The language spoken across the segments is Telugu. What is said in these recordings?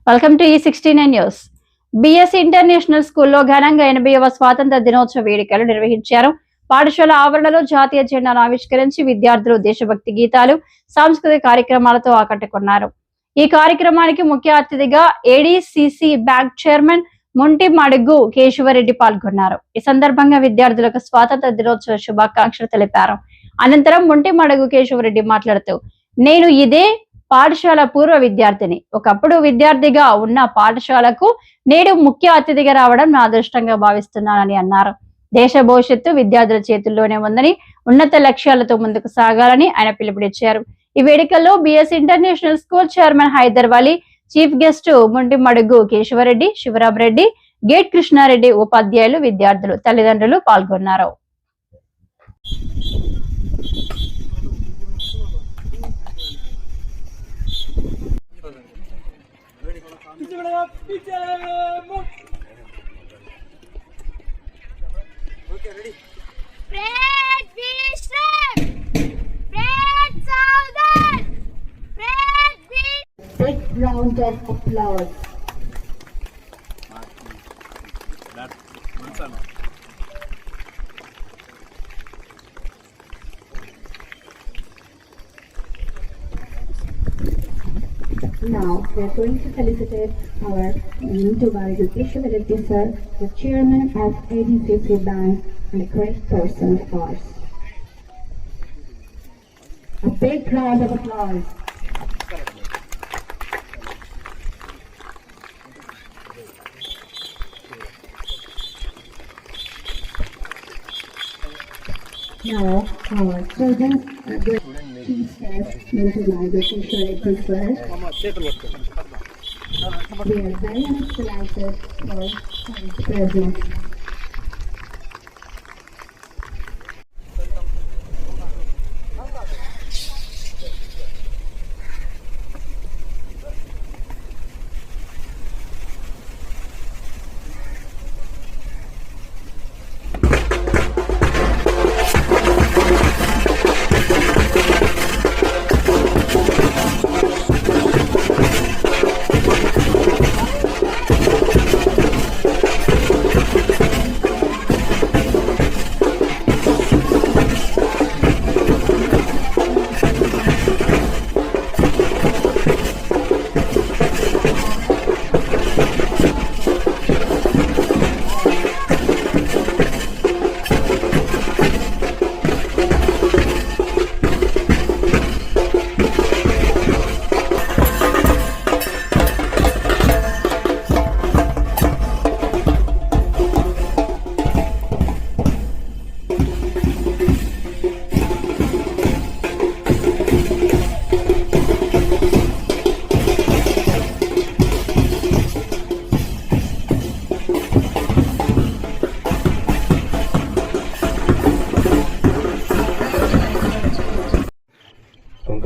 Welcome to E69 news. BS international స్కూల్లో ఘనంగా 80వ స్వాతంత్ర దినోత్సవ వేడుకలు నిర్వహించారు. పాఠశాల ఆవరణలో జాతీయ జెండాను ఆవిష్కరించి విద్యార్థులు దేశభక్తి గీతాలు, సాంస్కృతిక కార్యక్రమాలతో ఆకట్టుకున్నారు. ఈ కార్యక్రమానికి ముఖ్య అతిథిగా ADCC bank chairman Muntimadugu Keshava Reddy పాల్గొన్నారు. ఈ సందర్భంగా విద్యార్థులకు స్వాతంత్ర దినోత్సవ శుభాకాంక్షలు తెలిపారు. అనంతరం ముంటిమడుగు కేశవరెడ్డి మాట్లాడుతూ, నేను ఇదే పాఠశాల పూర్వ విద్యార్థిని. ఒకప్పుడు విద్యార్థిగా ఉన్న పాఠశాలకు నేడు ముఖ్య అతిథిగా రావడం నా అదృష్టంగా భావిస్తున్నానని అన్నారు. దేశ భవిష్యత్తు విద్యార్థుల చేతుల్లోనే ఉందని, ఉన్నత లక్ష్యాలతో ముందుకు సాగాలని ఆయన పిలుపునిచ్చారు. ఈ వేడుకల్లో BS international school chairman Haider Vali, chief guest Muntimadugu Keshavareddy, Sivaramareddy, gate Krishnareddy, ఉపాధ్యాయులు, విద్యార్థులు, తల్లిదండ్రులు పాల్గొన్నారు. Okay, ready? Spread wisdom, spread southern, spread wisdom. Big round of applause. Now we are going to felicitate our Muntimadugu Keshavaredi sir, the chairman of ADCC Bank and a great person of ours. A big round of applause. Now our children are going to test Muntimadugu Keshavaredi sir. We are very much delighted for his presence.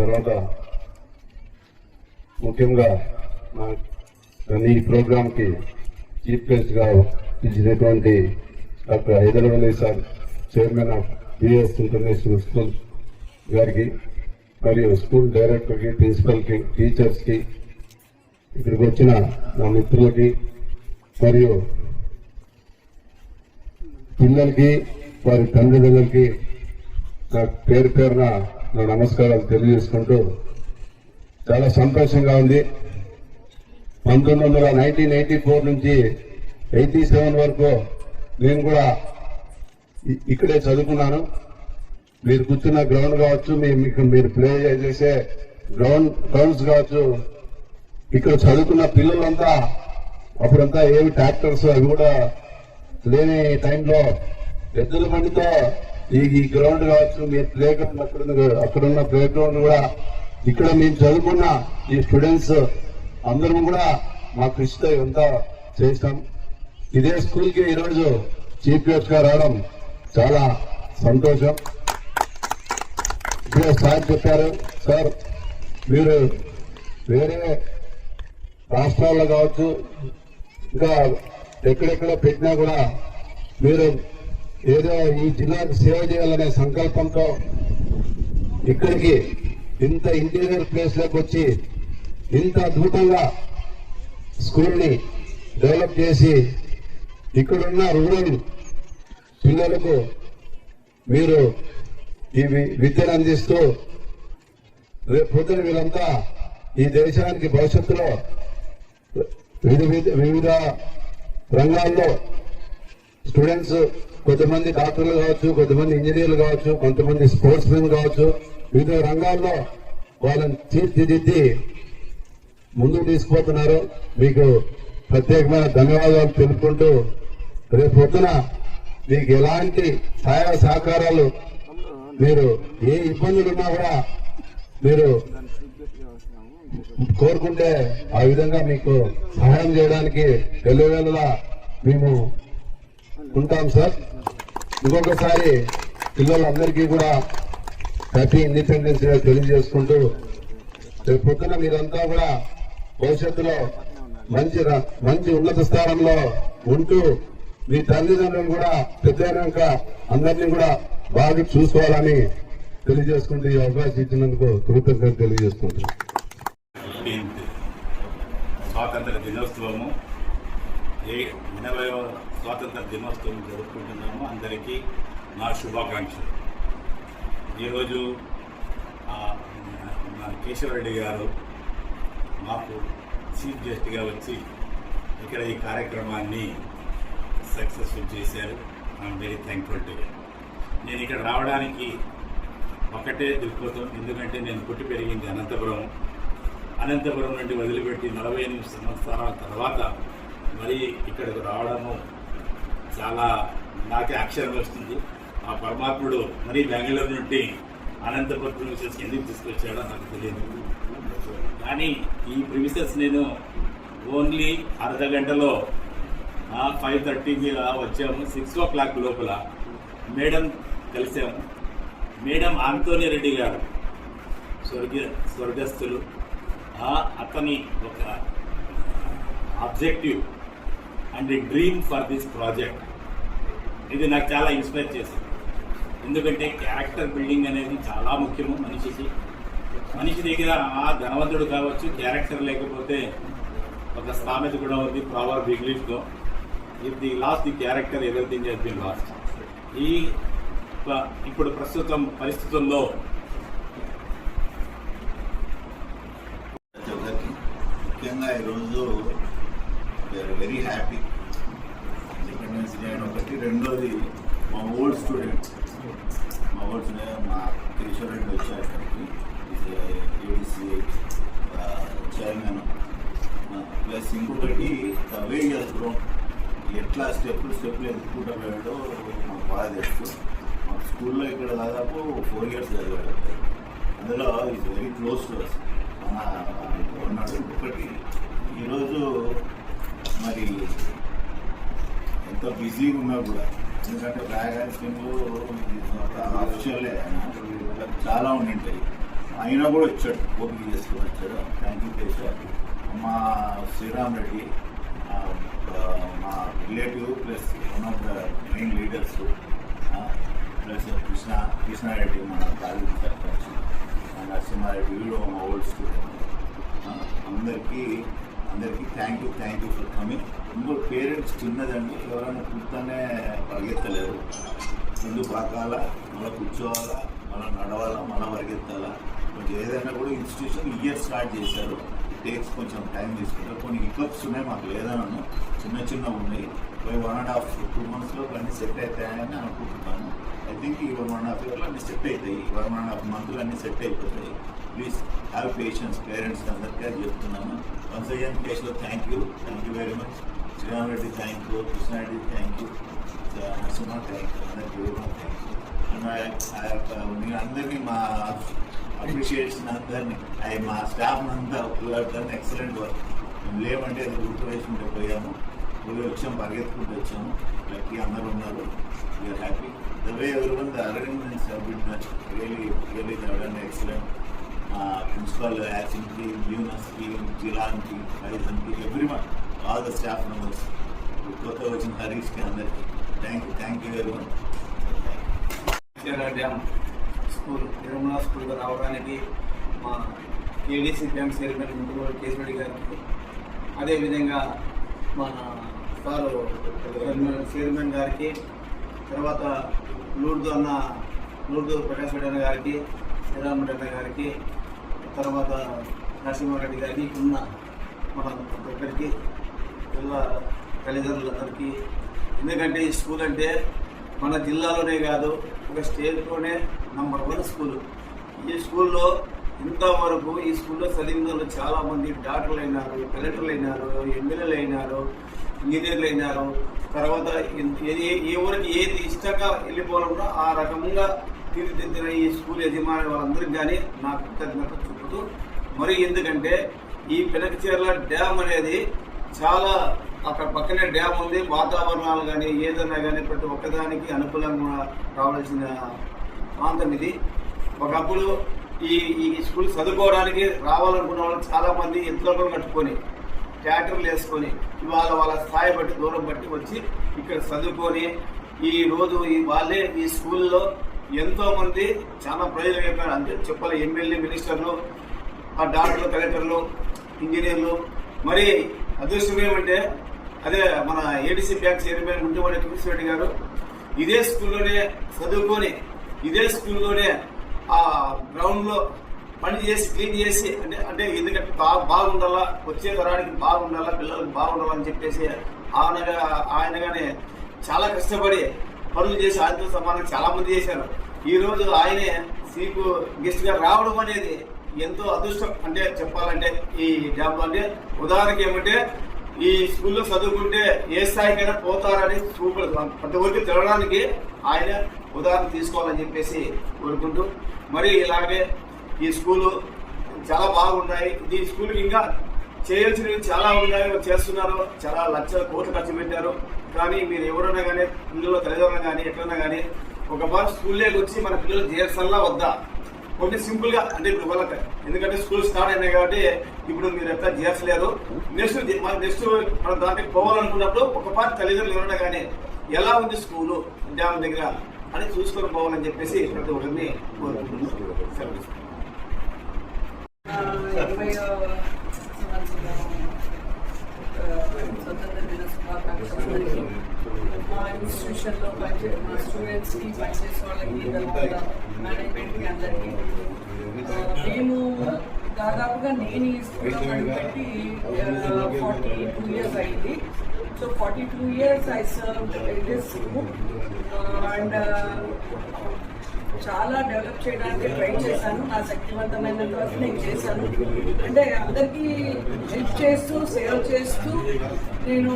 తర్వాత ముఖ్యంగా ఈ ప్రోగ్రాంకి చీఫ్ గెస్ట్గా ఇచ్చినటువంటి doctor Haider Vali sir, chairman of BS international school గారికి, మరియు స్కూల్ డైరెక్టర్కి, ప్రిన్సిపల్కి, టీచర్స్కి, ఇక్కడికి వచ్చిన నా మిత్రులకి మరియు పిల్లలకి, వారి తల్లిదండ్రులకి నా పేరు పేరున నా నమస్కారాలు తెలియజేసుకుంటూ, చాలా సంతోషంగా ఉంది. 1984 నుంచి 87 వరకు నేను కూడా ఇక్కడే చదువుకున్నాను. మీరు కూర్చున్న గ్రౌండ్ కావచ్చు, మీరు ప్లే చేసే గ్రౌండ్స్ కావచ్చు, ఇక్కడ చదువుకున్న పిల్లలంతా అప్పుడంతా ఏవి ట్రాక్టర్స్ అవి కూడా లేని టైంలో ఎద్దుల బండితో ఈ గ్రౌండ్ కావచ్చు, మీరు ప్లే గ్రౌండ్ అక్కడున్న ప్లే గ్రౌండ్ కూడా ఇక్కడ మేము చదువుకున్న ఈ స్టూడెంట్స్ అందరం కూడా మా కృషితో ఇదంతా చేస్తాం. ఇదే స్కూల్కి ఈరోజు చీఫ్ గెస్ట్ గా రావడం చాలా సంతోషం. ఇప్పుడే సార్ చెప్పారు, సార్ మీరు వేరే రాష్ట్రాల్లో కావచ్చు, ఇంకా ఎక్కడెక్కడ పెట్టినా కూడా మీరు ఏదో ఈ జిల్లాకు సేవ చేయాలనే సంకల్పంతో ఇక్కడికి ఇంత ఇంటీరియర్ ప్లేస్ లోకి వచ్చి ఇంత అద్భుతంగా స్కూల్ని డెవలప్ చేసి ఇక్కడున్న రూరల్ పిల్లలకు మీరు ఈ విద్యను అందిస్తూ రేపు పొద్దున వీళ్ళంతా ఈ దేశానికి భవిష్యత్తులో వివిధ రంగాల్లో స్టూడెంట్స్ కొంతమంది డాక్టర్లు కావచ్చు, కొంతమంది ఇంజనీర్లు కావచ్చు, కొంతమంది స్పోర్ట్స్ మెన్ కావచ్చు, వివిధ రంగాల్లో వాళ్ళని తీర్చిదిద్ది ముందుకు తీసుకుపోతున్నారు. మీకు ప్రత్యేకమైన ధన్యవాదాలు తెలుపుకుంటూ రేపు పొద్దున మీకు ఎలాంటి సహాయ సహకారాలు మీరు ఏ ఇబ్బందులు ఉన్నా కూడా మీరు కోరుకుంటే ఆ విధంగా మీకు సహాయం చేయడానికి ఎల్లవేళలా మేము ఉంటాం సార్. ఇంకొకసారి పిల్లలందరికీ కూడా హ్యాపీ ఇండిపెండెన్స్ డే తెలియజేసుకుంటూ రేపు పొద్దున మీరంతా కూడా భవిష్యత్తులో మంచి ఉన్నత స్థానంలో ఉంటూ మీ తల్లిదండ్రులు కూడా పెద్దయినాక అందరినీ కూడా బాగా చూసుకోవాలని తెలియజేసుకుంటూ ఈ అవకాశం ఇచ్చినందుకు కృతజ్ఞతలు తెలియజేసుకుంటున్నాను. స్వాతంత్ర దినోత్సవము 80వ స్వాతంత్ర దినోత్సవం జరుపుకుంటున్నాము. అందరికీ నా శుభాకాంక్షలు. ఈరోజు కేశవరెడ్డి గారు మాకు చీఫ్ గెస్ట్గా వచ్చి ఇక్కడ ఈ కార్యక్రమాన్ని సక్సెస్ఫుల్ చేశారు. I'm very thankful to. నేను ఇక్కడ రావడానికి ఒకటే దృక్పథం, ఎందుకంటే నేను పుట్టి పెరిగింది అనంతపురం నుండి వదిలిపెట్టి 48 సంవత్సరాల తర్వాత మరి ఇక్కడికి రావడము చాలా నాకే అక్షరం వస్తుంది. ఆ పరమాత్ముడు మరి బెంగళూరు నుండి అనంతపురం ప్రిమిసెస్ ఎందుకు తీసుకొచ్చాడో నాకు తెలియదు. కానీ ఈ ప్రిమిసెస్ నేను ఓన్లీ అర్ధ గంటలో 5:30కి వచ్చాము. 6 o'clock లోపల మేడం కలిసాము. మేడం ఆంటోనీ రెడ్డి గారు స్వర్గస్థులు. అతని ఒక objective and dream for this project ఇది నాకు చాలా ఇన్స్పైర్ చేసింది. ఎందుకంటే క్యారెక్టర్ బిల్డింగ్ అనేది చాలా ముఖ్యము మనిషి దగ్గర. ధనవంతుడు కావచ్చు, క్యారెక్టర్ లేకపోతే ఒక సామెత కూడా ఉంది, ప్రావర్బ్ ఇంగ్లీష్లో, if the lost the character everything has been lost. ఇప్పుడు ప్రస్తుతం పరిస్థితుల్లో ముఖ్యంగా ఈరోజు we are very happy. Independence day అని ఒకటి, రెండోది మా ఓల్డ్ స్టూడెంట్ మా కేశవరెడ్డి వచ్చారు అక్కడికి, ఏడీసీ చైర్మన్. ప్లస్ ఇంకొకటి ద వే హస్ గ్రోన్, ఎట్లా స్టెప్లు ఎదుర్కొంటూ వెళ్ళాడో మాకు బాగా తెలుసు. మాకు స్కూల్లో ఇక్కడ దాదాపు 4 years చదివాడు. అందులో is very close to us ఉన్నాడు. ఇంకొకటి ఈరోజు మరి ఎంత బిజీగా ఉన్నా కూడా, ఎందుకంటే ఫ్లాగ్ హాయిస్టింగ్లు ఆఫీషియల్లే చాలా ఉండింటాయి, అయినా కూడా వచ్చాడు, ఓపిక చేసుకుని వచ్చాడు. Thank you Keshav. మా శ్రీరామ్ రెడ్డి మా relative plus one of the main leaders, plus Krishna Reddy మన కాలేజీ సర్పంచ్, నరసింహారెడ్డి వీడు మా ఓల్డ్ స్టూడెంట్. అందరికీ థ్యాంక్ యూ ఫర్ కమింగ్. ఇంకో పేరెంట్స్ చిన్నదండి, ఎవరైనా కూర్చొనే పరిగెత్తలేరు. ముందు పాకాల, మళ్ళీ కూర్చోవాలా, మళ్ళీ నడవాలా, మళ్ళీ పరిగెత్తాలా. కొంచెం ఏదైనా కూడా ఇన్స్టిట్యూషన్ ఇయర్ స్టార్ట్ చేశారు, టేక్స్ కొంచెం టైం తీసుకుంటారు. కొన్ని హికప్స్ ఉన్నాయి, మాకు లేదనను చిన్న ఉన్నాయి. 1.5-2 months అన్నీ సెట్ అవుతాయని అనుకుంటున్నాను. ఐ థింక్ ఈ 1.5 years అన్నీ సెట్ అవుతాయి, 1.5 months అన్నీ సెట్ అయిపోతాయి. Please have patience. పేరెంట్స్ అందరికీ చెప్తున్నాను. వన్స్ అగైన్ కేసులో thank you very much. Sriram Reddy thank you, Krishna Reddy thank you, Narasimha thank you, అందరికీ వెరీ మచ్ థ్యాంక్ యూ. మీరు అందరినీ మా అప్రిషియేషన్ అందరినీ, మా స్టాఫ్ అంతా డన్ ఎక్సలెంట్ వర్క్. మేము లేవంటే అది గుర్తువేసుకుంటూ పోయాము, వచ్చాము, పరిగెత్తుకుంటూ వచ్చాము. లక్కీ అందరూ ఉన్నారు. We are happy. The way everyone the arrangements have been done really done excellent. Principal, యాక్సిన్కి, యూనస్కి, జిలాన్కి, రైజన్కి, everyone, all the staff members, కొత్త వచ్చిన హరీష్కి, అందరికీ థ్యాంక్ యూ వెరీ మచ్. డ్యామ్ స్కూల్ తిరుమల స్కూల్కి రావడానికి మా ADC bank chairman Mundugodu Keshavareddy గారికి, అదేవిధంగా మన సారు చైర్మన్ గారికి, తర్వాత లూర్దు ప్రకాష్ రెడ్డి అన్న గారికి, శ్రీరామరెడ్డి అన్న గారికి, తర్వాత నరసింహారెడ్డి గారికి, ఉన్న మన దగ్గరికి పిల్ల తల్లిదండ్రులందరికీ. ఎందుకంటే ఈ స్కూల్ అంటే మన జిల్లాలోనే కాదు, ఒక స్టేట్లోనే నంబర్ 1 స్కూలు. ఈ స్కూల్లో ఇంతవరకు ఈ స్కూల్లో చదివిన వాళ్ళు చాలామంది డాక్టర్లు అయినారు, కలెక్టర్లు అయినారు, ఎమ్మెల్యేలు అయినారు, ఇంజనీర్లు అయినారు. తర్వాత ఏ ఊరికి ఏది ఇష్టంగా వెళ్ళిపోవాలన్నా ఆ రకంగా తీర్చిదిద్దిన ఈ స్కూల్ యజమాని వాళ్ళందరికీ కానీ నాకు కృతజ్ఞత చూపుతూ, మరి ఎందుకంటే ఈ పెనకచెర్ల డ్యామ్ అనేది చాలా, అక్కడ పక్కనే డ్యామ్ ఉంది, వాతావరణాలు కానీ ఏదైనా కానీ ప్రతి ఒక్కదానికి అనుకూలంగా రావాల్సిన ప్రాంతం ఇది. ఒకప్పుడు ఈ స్కూల్ చదువుకోవడానికి రావాలనుకున్న వాళ్ళు చాలామంది ఎత్తులను కట్టుకొని ట్రాక్టర్లు వేసుకొని ఇవాళ వాళ్ళ స్థాయి బట్టి దూరం బట్టి వచ్చి ఇక్కడ చదువుకొని ఈరోజు వాళ్ళే ఈ స్కూల్లో ఎంతోమంది చాలా ప్రజలు చెప్పారు. అంటే చెప్పాలి, ఎమ్మెల్యే, మినిస్టర్లు, ఆ డాక్టర్లు, కలెక్టర్లు, ఇంజనీర్లు. మరి అదృష్టం ఏమంటే అదే మన ఏడీసీ బ్యాంక్ చైర్మన్ ముందువాడి తులసిరెడ్డి గారు ఇదే స్కూల్లోనే చదువుకొని ఇదే స్కూల్లోనే ఆ గ్రౌండ్లో పని చేసి క్లీన్ చేసి అంటే ఎందుకంటే బాగుండాలా, వచ్చే తరానికి బాగుండాలా, పిల్లలకు బాగుండాలని చెప్పేసి ఆయనగానే చాలా కష్టపడి పనులు చేసి ఆయనతో సమానంగా చాలా మంది చేశారు. ఈరోజు ఆయనే సీకు గెస్ట్ గా రావడం అనేది ఎంతో అదృష్టం. అంటే చెప్పాలంటే ఈ జాబ్ అంటే ఉదాహరణకి ఏమంటే ఈ స్కూల్లో చదువుకుంటే ఏ స్థాయికైనా పోతారని సూపర్ ప్రతి ఒక్కరికి తెలవడానికి ఆయన ఉదాహరణ తీసుకోవాలని చెప్పేసి కోరుకుంటూ, మరి ఇలాగే ఈ స్కూలు చాలా బాగున్నాయి. ఈ స్కూల్కి ఇంకా చేయాల్సినవి చాలా ఉన్నాయి, చేస్తున్నారు. చాలా లక్షల కోట్లు ఖర్చు పెట్టారు. కానీ మీరు ఎవరైనా కానీ పిల్లల తల్లిదండ్రులు కానీ ఎట్లన్నా కానీ ఒక బార్ స్కూల్లోకి వచ్చి మన పిల్లలు చేయాల్సల్లా వద్దా కొన్ని సింపుల్ గా, అంటే ఇప్పుడు వాళ్ళకి ఎందుకంటే స్కూల్ స్టార్ట్ అయినాయి కాబట్టి ఇప్పుడు మీరు ఎట్లా చేర్చలేరు. నెక్స్ట్ మనం దాంట్లోకి పోవాలనుకున్నప్పుడు ఒక పార్టీ తల్లిదండ్రులు ఎవరైనా కానీ ఎలా ఉంది స్కూలు డ్యామ్ దగ్గర అని చూసుకొని పోవాలని చెప్పేసి ప్రతి ఒక్కరిని కోరుకుంటున్నాను. స్వతంత్ర దిన శుభాకాంక్షలు. మా ఇన్స్టిట్యూషన్లో మా స్టూడెంట్స్కి, పనిచేసే వాళ్ళకి, తర్వాత మేనేజ్మెంట్కి అందరికీ. మేము దాదాపుగా నేను ఈ స్కూల్లో పనిపెట్టి 42 years అయింది. So 42 years I served in this school and చాలా డెవలప్ చేయడానికి ట్రై చేశాను. నా శక్తివంతమైనంత వరకు నేను చేశాను. అంటే అందరికీ హెల్ప్ చేస్తూ, సేవ చేస్తూ నేను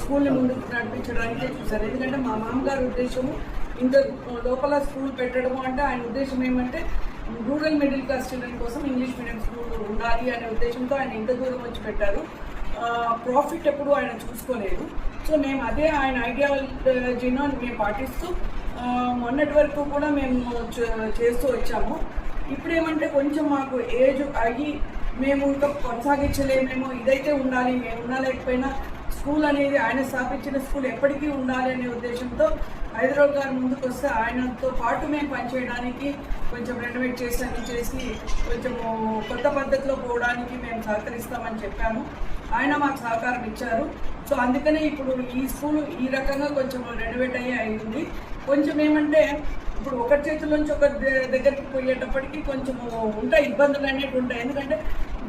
స్కూల్ని ముందుకు నడిపించడానికే చూశాను. ఎందుకంటే మా మామగారి ఉద్దేశము ఇంత లోపల స్కూల్ పెట్టడము అంటే ఆయన ఉద్దేశం ఏమంటే రూరల్ మిడిల్ క్లాస్ చిల్డ్రన్ కోసం ఇంగ్లీష్ మీడియం స్కూల్ ఉండాలి అనే ఉద్దేశంతో ఆయన ఇంత దూరం వచ్చి పెట్టారు. ప్రాఫిట్ ఎప్పుడు ఆయన చూసుకోలేదు. సో మేము అదే ఆయన ఐడియాలజీను మేము పాటిస్తూ మొన్నటి వరకు కూడా మేము చేస్తూ వచ్చాము. ఇప్పుడేమంటే కొంచెం మాకు ఏజ్ అయ్యి మేము ఇంకా కొనసాగించలేమేమో, ఇదైతే ఉండాలి, మేము ఉండలేకపోయినా స్కూల్ అనేది ఆయన స్థాపించిన స్కూల్ ఎప్పటికీ ఉండాలి అనే ఉద్దేశంతో హైదరాబాద్ గారు ముందుకు వస్తే ఆయనతో పాటు మేము పనిచేయడానికి కొంచెం రెనోవేట్ చేసి కొంచెము కొత్త పద్ధతిలో పోవడానికి మేము సహకరిస్తామని చెప్పాము. ఆయన మాకు సహకారం ఇచ్చారు. సో అందుకనే ఇప్పుడు ఈ స్కూల్ ఈ రకంగా కొంచెం రెనోవేట్ అయింది. కొంచెం ఏమంటే ఇప్పుడు ఒకరి చేతుల్లోంచి ఒకరి దగ్గరికి పోయేటప్పటికి కొంచెం ఉంటాయి, ఇబ్బందులు అనేవి ఉంటాయి. ఎందుకంటే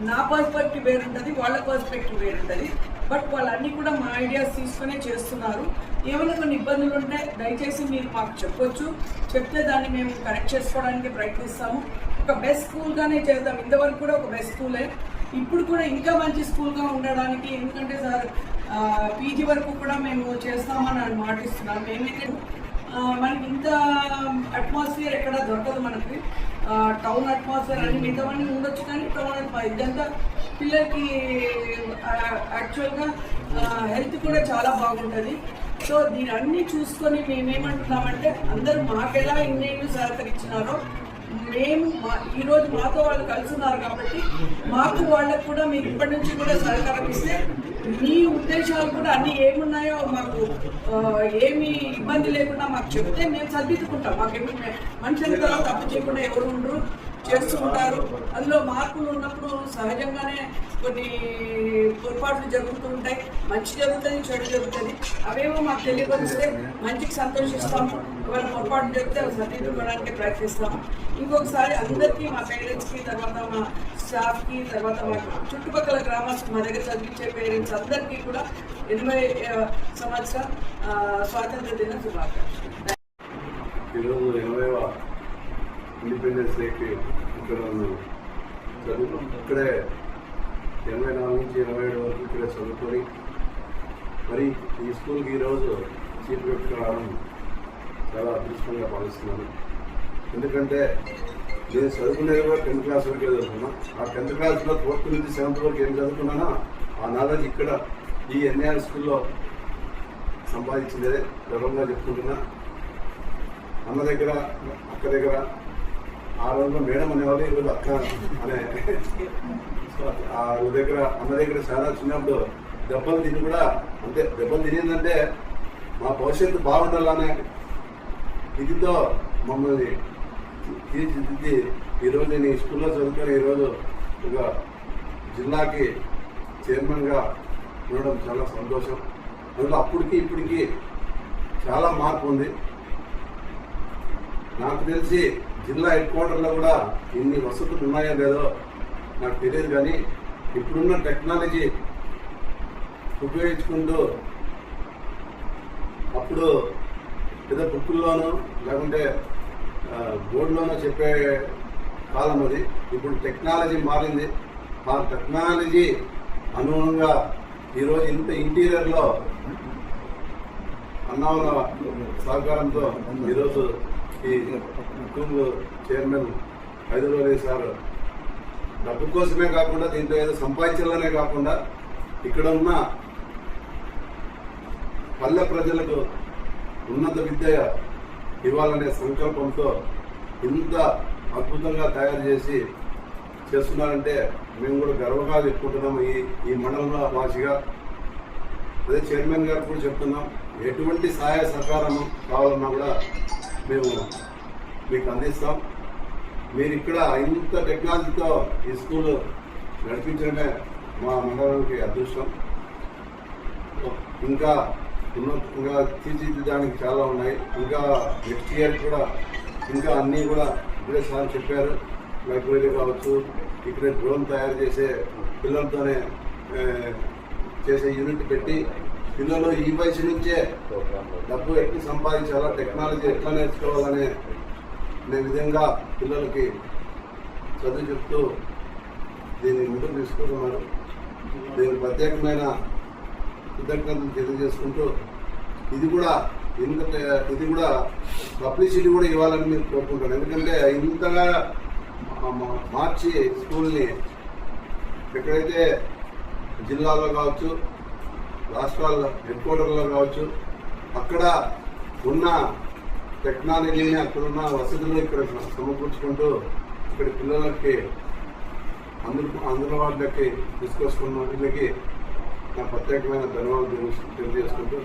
నా పర్స్పెక్టివ్ వేరుంటుంది, వాళ్ళ పర్స్పెక్టివ్ వేరుంటుంది. బట్ వాళ్ళన్నీ కూడా మా ఐడియాస్ తీసుకునే చేస్తున్నారు. ఏమైనా కొన్ని ఇబ్బందులు ఉంటే దయచేసి మీరు మాకు చెప్పొచ్చు, చెప్తే దాన్ని మేము కరెక్ట్ చేసుకోవడానికి ప్రయత్నిస్తాము. ఒక బెస్ట్ స్కూల్గానే చేద్దాం. ఇంతవరకు కూడా ఒక బెస్ట్ స్కూలే, ఇప్పుడు కూడా ఇంకా మంచి స్కూల్గా ఉండడానికి. ఎందుకంటే సార్ పీజీ వరకు కూడా మేము చేస్తామని మాటిస్తున్నాం. మేమైతే మనకి ఇంత అట్మాస్ఫియర్ ఎక్కడ దొరకదు. మనకి టౌన్ అట్మాస్ఫియర్ అని మిగతావన్నీ ఉండొచ్చు, కానీ టౌన్ ఇదంతా పిల్లలకి యాక్చువల్గా హెల్త్ కూడా చాలా బాగుంటుంది. సో దీని అన్నీ చూసుకొని మేమేమంటున్నామంటే అందరూ మాకెలా ఇన్నేళ్ళు సహకరించినారో మేము ఈరోజు మాతో వాళ్ళు కలుసున్నారు కాబట్టి మాకు వాళ్ళకు కూడా మీరు ఇప్పటి నుంచి కూడా సహకారం ఇస్తే మీ ఉద్దేశాలు కూడా అన్నీ ఏమున్నాయో మాకు ఏమి ఇబ్బంది లేకుండా మాకు చెప్తే మేము సర్దిద్దుకుంటాం. మాకేమి మనుషులతో తప్పు చేయకుండా ఎవరు ఉండరు. చేస్తూ ఉంటారు. అందులో మార్పులు ఉన్నప్పుడు సహజంగానే కొన్ని పొరపాట్లు జరుగుతూ ఉంటాయి. మంచి జరుగుతుంది, చెడు జరుగుతుంది. అవేమో మాకు తెలియపరిస్తే మంచికి సంతోషిస్తాము. ఒకవేళ పొరపాటు జరిగితే అవి సరిదిద్దుకోవడానికి ప్రయత్నిస్తాము. ఇంకొకసారి అందరికీ, మా పేరెంట్స్కి, తర్వాత మా స్టాఫ్కి, తర్వాత మా చుట్టుపక్కల గ్రామాలకు మా దగ్గర చదివించే పేరెంట్స్ అందరికీ కూడా 80వ సంవత్సరం స్వాతంత్ర దిన శుభాకాంక్షలు. ఈరోజు 80వ ఇండిపెండెన్స్ డేకి ఇక్కడ ఇక్కడే 84 నుంచి 87 వరకు ఇక్కడే చదువుకొని మరి ఈ స్కూల్కి ఈరోజు చీఫ్ గెస్ట్గా రావడం చాలా అదృష్టంగా భావిస్తున్నాను. ఎందుకంటే నేను చదువుకునేది కూడా 10th క్లాస్ వరకే చదువుకున్నా. ఆ 10th క్లాస్లో 4th నుంచి 7th వరకు ఏం చదువుకున్నానో ఆ నాలెడ్జ్ ఇక్కడ ఈ ఎన్ఐఆర్ స్కూల్లో సంపాదించిందే గర్వంగా చెప్పుకుంటున్నా. అన్న దగ్గర, అక్క దగ్గర, ఆ రోజుల్లో మేడం అనేవాళ్ళు, ఈరోజు అక్క అనే వాళ్ళ దగ్గర, అన్న దగ్గర చాలా చిన్నప్పుడు దెబ్బలు తిని కూడా అంతే. దెబ్బలు తినేందంటే మా భవిష్యత్తు బాగుండాలనే ఇదితో మమ్మల్ని తీర్చిదిద్ది ఈరోజు నేను ఈ స్కూల్లో చదువుకొని ఈరోజు ఒక జిల్లాకి చైర్మన్గా ఉండడం చాలా సంతోషం. అందులో అప్పటికి ఇప్పటికి చాలా మార్పు ఉంది. నాకు తెలిసి జిల్లా హెడ్ క్వార్టర్లో కూడా ఇన్ని వసతులు ఉన్నాయో లేదో నాకు తెలియదు, కానీ ఇప్పుడున్న టెక్నాలజీ ఉపయోగించుకుంటూ అప్పుడు ఏదో బుక్కుల్లోనో లేకుంటే బోర్డులోనో చెప్పే కాలం అది. ఇప్పుడు టెక్నాలజీ మారింది. ఆ టెక్నాలజీ అనుగుణంగా ఈరోజు ఇంత ఇంటీరియర్లో అన్నావుల సహకారంతో ఈరోజు ఈ స్కూల్ చైర్మన్ హైదరాబాద్ సార్ డబ్బు కోసమే కాకుండా, దీంట్లో ఏదో సంపాదించాలనే కాకుండా ఇక్కడ ఉన్న పల్లె ప్రజలకు ఉన్నత విద్య ఇవ్వాలనే సంకల్పంతో ఇంత అద్భుతంగా తయారు చేసి చేస్తున్నారంటే మేము కూడా గర్వంగా చెప్పుకుంటున్నాము. ఈ మండలంలో వాసిగా అదే చైర్మన్ గారు కూడా చెప్తున్నాం, ఎటువంటి సహాయ సహకారం కావాలన్నా కూడా మేము మీకు అందిస్తాం. మీరు ఇక్కడ ఇంత టెక్నాలజీతో ఈ స్కూల్ నడిపించడమే మా మండలానికి అదృష్టం. ఇంకా ఉన్నతంగా తీర్చిదిద్దడానికి చాలా ఉన్నాయి. ఇంకా నెక్స్ట్ ఇయర్ కూడా ఇంకా అన్నీ కూడా ఇప్పుడే సార్ చెప్పారు. లైబ్రరీ కావచ్చు, ఇక్కడే డ్రోన్ తయారు చేసే పిల్లలతోనే చేసే యూనిట్ పెట్టి పిల్లలు ఈ వయసు నుంచే డబ్బు ఎట్లా సంపాదించాలా, టెక్నాలజీ ఎట్లా నేర్చుకోవాలనే విధంగా పిల్లలకి చదువు చెప్తూ దీన్ని ముందుకు తీసుకుంటున్నారు. దీనికి ప్రత్యేకమైన కృతజ్ఞతలు తెలియజేసుకుంటూ ఇది కూడా పబ్లిసిటీ కూడా ఇవ్వాలని మీరు కోరుకుంటాను. ఎందుకంటే ఇంతగా మార్చి స్కూల్ని ఎక్కడైతే జిల్లాలో కావచ్చు, రాష్ట్రాల హెడ్ క్వార్టర్లో కావచ్చు, అక్కడ ఉన్న టెక్నాలజీని, అక్కడున్న వసతులు ఇక్కడ సమకూర్చుకుంటూ ఇక్కడ పిల్లలకి అందుబాటులోకి తీసుకొస్తున్న వీళ్ళకి నా ప్రత్యేకమైన ధన్యవాదాలు తెలియజేసుకుంటూ